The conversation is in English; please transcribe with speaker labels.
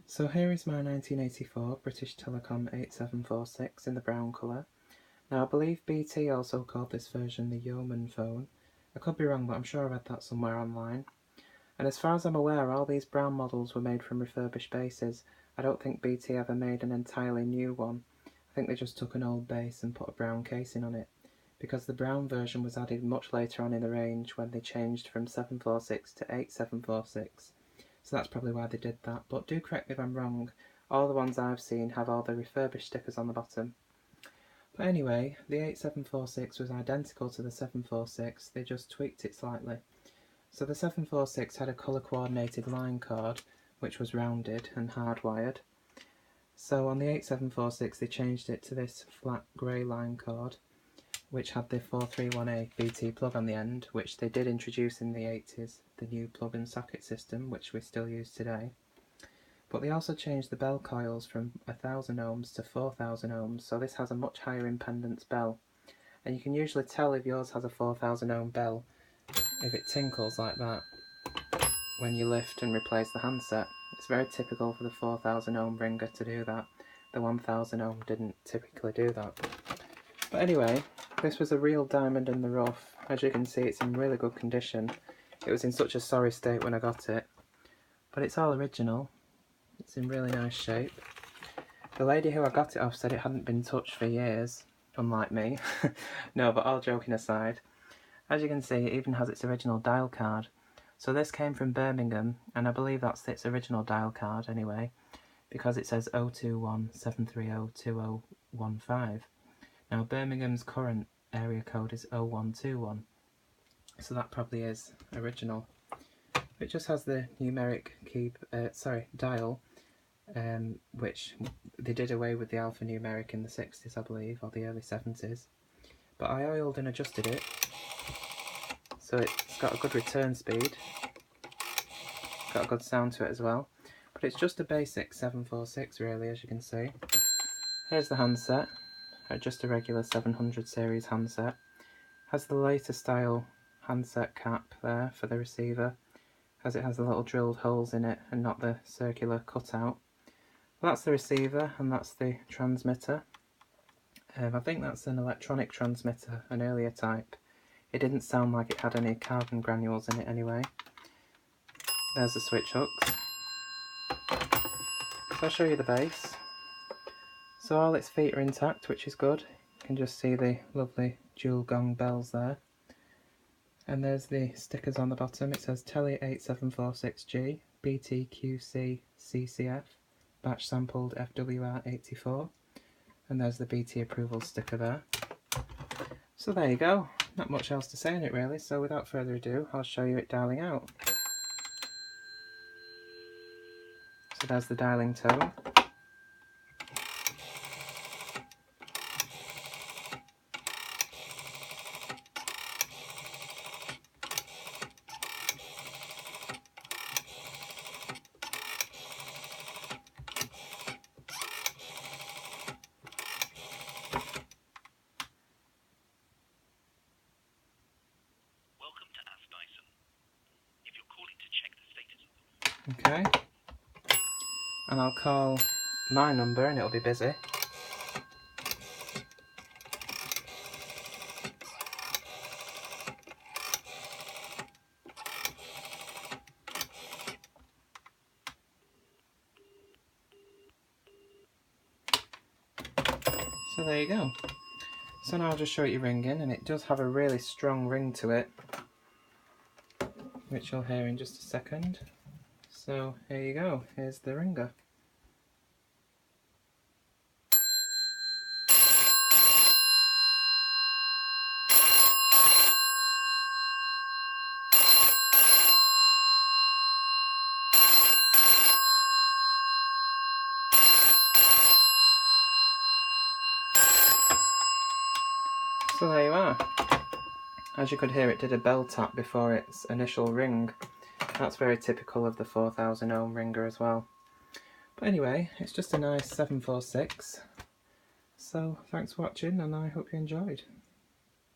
Speaker 1: So here is my 1984 British Telecom 8746 in the brown colour. Now I believe BT also called this version the Yeoman phone. I could be wrong, but I'm sure I read that somewhere online. And as far as I'm aware, all these brown models were made from refurbished bases. I don't think BT ever made an entirely new one. I think they just took an old base and put a brown casing on it, because the brown version was added much later on in the range when they changed from 746 to 8746. So that's probably why they did that, but do correct me if I'm wrong. All the ones I've seen have all the refurbished stickers on the bottom. But anyway, the 8746 was identical to the 746, they just tweaked it slightly. So the 746 had a colour coordinated line card, which was rounded and hardwired. So on the 8746 they changed it to this flat grey line card, which had the 431A BT plug on the end, which they did introduce in the 80s, the new plug and socket system, which we still use today. But they also changed the bell coils from 1000 ohms to 4000 ohms, so this has a much higher impedance bell. And you can usually tell if yours has a 4000 ohm bell if it tinkles like that when you lift and replace the handset. It's very typical for the 4000 ohm ringer to do that. The 1000 ohm didn't typically do that. But anyway, this was a real diamond in the rough. As you can see, it's in really good condition. It was in such a sorry state when I got it, but it's all original. It's in really nice shape. The lady who I got it off said it hadn't been touched for years, unlike me. No, but all joking aside, as you can see, it even has its original dial card. So this came from Birmingham, and I believe that's its original dial card anyway, because it says 021-730-2015. Now Birmingham's current area code is 0121, so that probably is original. It just has the numeric dial, which they did away with the alphanumeric in the 60s, I believe, or the early 70s. But I oiled and adjusted it, so it's got a good return speed, got a good sound to it as well. But it's just a basic 746 really, as you can see. Here's the handset, just a regular 700 series handset. Has the later style handset cap there for the receiver, as it has the little drilled holes in it and not the circular cutout. Well, that's the receiver and that's the transmitter. I think that's an electronic transmitter, an earlier type. It didn't sound like it had any carbon granules in it anyway. There's the switch hooks. So I'll show you the base. So all its feet are intact, which is good. You can just see the lovely dual gong bells there. And there's the stickers on the bottom. It says Tele 8746G, BTQC CCF, batch sampled FWR84. And there's the BT approval sticker there. So there you go. Not much else to say on it really, so without further ado, I'll show you it dialing out. So there's the dialing tone. Okay, and I'll call my number and it'll be busy. So there you go. So now I'll just show you ringing, and it does have a really strong ring to it, which you'll hear in just a second. So here you go, here's the ringer. So there you are. As you could hear, it did a bell tap before its initial ring. That's very typical of the 4000 ohm ringer as well. But anyway, it's just a nice 746. So thanks for watching and I hope you enjoyed.